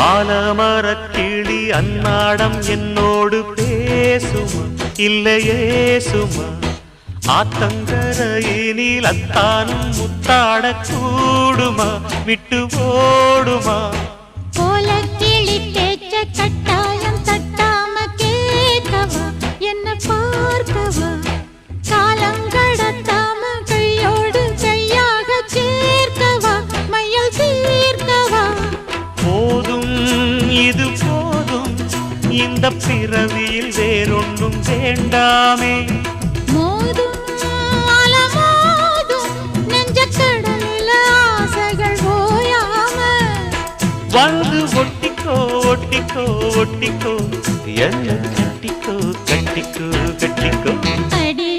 ஆலமரக்கிளி அன்னாடம் என்னோடு பேசுமா இல்லையே சுமா ஆத்தங்கரையினில் அத்தானும் முத்தாட கூடுமா விட்டு ஓடுமா கோலக்கிளி பேச்ச கட்டாயம் தட்டாம கேட்கவா என்ன பார்க்கவா காலம் கடத்தாம கையோடு கையாக சேர்க்கவா மையல் தீர்க்கவா போதும் இது போதும் இந்த பிறவியில் வேறொன்றும் வேண்டாமே மோதும் அலமோதும் நெஞ்சக்கடலில் ஆசைகள் ஓயாம வந்து ஒட்டிக்கோ ஒட்டிக்கோ ஒட்டிக்கோ என்ன கட்டிக்கோ கட்டிக்கோ கட்டிக்கோ அடி